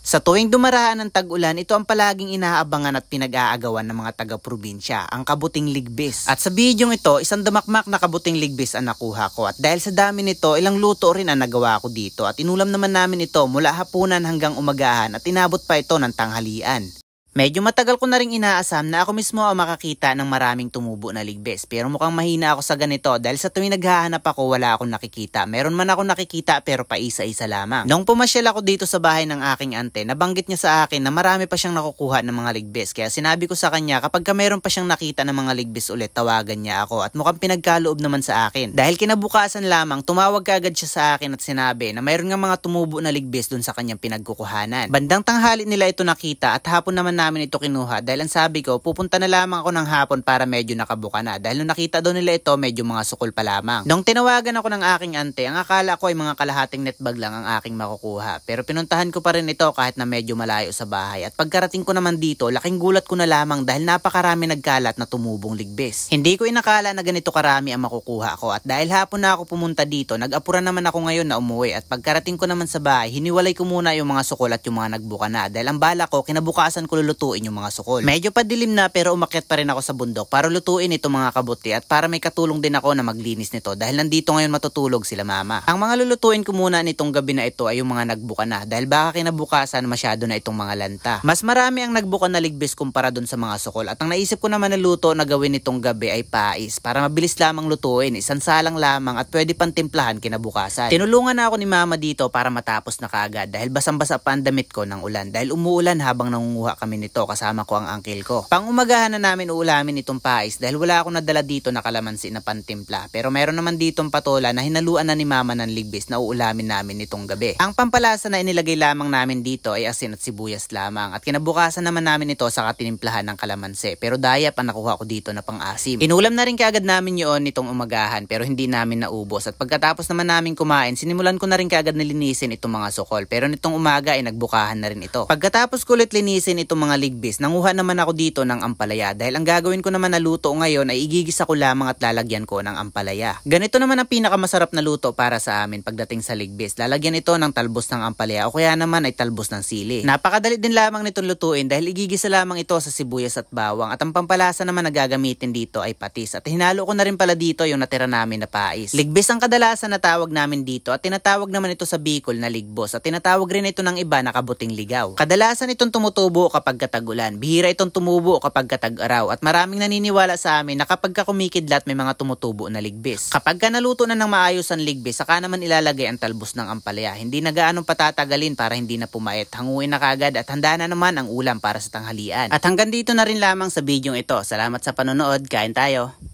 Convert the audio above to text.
Sa tuwing dumaraan ng tag-ulan, ito ang palaging inaabangan at pinag-aagawan ng mga taga-probinsya, ang kabuting ligbis. At sa bidyong ito, isang damakmak na kabuting ligbis ang nakuha ko. At dahil sa dami nito, ilang luto rin ang nagawa ko dito. At inulam naman namin ito mula hapunan hanggang umagahan at inabot pa ito ng tanghalian. Medyo matagal ko na rin inaasam na ako mismo ang makakita ng maraming tumubo na ligbis. Pero mukhang mahina ako sa ganito dahil sa tuwing naghahanap ako wala akong nakikita. Meron man ako nakikita pero paisa-isa lamang. Nung pumasyal ako dito sa bahay ng aking ante, nabanggit niya sa akin na marami pa siyang nakukuha ng mga ligbis. Kaya sinabi ko sa kanya kapag meron pa siyang nakita ng mga ligbis ulit, tawagan niya ako. At mukhang pinagkaloob naman sa akin. Dahil kinabukasan lamang, tumawag kaagad siya sa akin at sinabi na mayroon nga mga tumubo na ligbis dun sa kanyang pinagkukuhanan. Bandang tanghali nila ito nakita at hapon naman namin ito kinuha dahil ang sabi ko pupunta na lamang ako ng hapon para medyo nakabuka na dahil nung nakita doon nila ito medyo mga sukol pa lamang. Nung tinawagan ako ng aking ante, ang akala ko ay mga kalahating netbag lang ang aking makukuha pero pinuntahan ko pa rin ito kahit na medyo malayo sa bahay at pagkarating ko naman dito laking gulat ko na lamang dahil napakarami nagkalat na tumubong ligbis. Hindi ko inakala na ganito karami ang makukuha ko at dahil hapon na ako pumunta dito nag-apuran naman ako ngayon na umuwi at pagkarating ko naman sa bahay hiniwalay ko muna yung mga sukol at yung mga nagbuka na dahil ang bala ko kinabukasan ko lulutuin yung mga sukol. Medyo padilim na pero umakyat pa rin ako sa bundok para lutuin itong mga kabuti at para may katulong din ako na maglinis nito dahil nandito ngayon matutulog sila mama. Ang mga lulutuin ko muna nitong gabi na ito ay yung mga nagbuka na dahil baka kinabukasan masyado na itong mga lanta. Mas marami ang nagbuka na ligbis kumpara dun sa mga sukol at ang naisip ko naman na luto na gawin nitong gabi ay pais para mabilis lamang lutuin, isang salang lamang at pwede pang timplahan kinabukasan. Tinulungan na ako ni mama dito para matapos na kaagad dahil basang-basa pa ang damit ko ng ulan dahil umuulan habang nangunguha kami nito kasama ko ang uncle ko. Pang-umagahan na namin uulamin itong pais dahil wala akong nadala dito na kalamansi na pantimpla. Pero meron naman ditong patola na hinaluan na ni mama ng ligbis na uulamin namin nitong gabi. Ang pampalasa na inilagay lamang namin dito ay asin at sibuyas lamang at kinabukasan naman namin ito sa katinimplahan ng kalamansi. Pero dayap ang nakuha ko dito na pang-asim. Inulam na rin kaagad namin yun nitong umagahan pero hindi namin naubos at pagkatapos naman namin kumain sinimulan ko na rin kaagad nilinisin itong mga sukol pero nitong umaga ay nagbukahan na rin ito. Pagkatapos ko ulit linisin itong mga ligbis nanguha naman ako dito ng ampalaya dahil ang gagawin ko naman na luto ngayon ay igigisa ko lamang at lalagyan ko ng ampalaya. Ganito naman ang pinakamasarap na luto para sa amin pagdating sa ligbis. Lalagyan ito ng talbos ng ampalaya o kaya naman ay talbos ng sili. Napakadali din lamang nitong lutuin dahil igigisa lamang ito sa sibuyas at bawang at ang pampalasa naman na gagamitin dito ay patis at hinalo ko na rin pala dito yung natira namin na pais. Ligbis ang kadalasan na tawag namin dito at tinatawag naman ito sa Bicol na ligbos at tinatawag rin ito ng iba na kabuting ligaw. Kadalasan itong tumutubo kapag katagulan. Bihira itong tumubo kapag katag-araw at maraming naniniwala sa amin na kapag kumikidlat may mga tumutubo na ligbis. Kapag naluto na ng maayos ang ligbis, saka naman ilalagay ang talbos ng ampalaya. Hindi na gaanong patatagalin para hindi na pumait. Hanguin na kagad at handa na naman ang ulam para sa tanghalian. At hanggang dito na rin lamang sa bidyong ito. Salamat sa panonood. Kain tayo.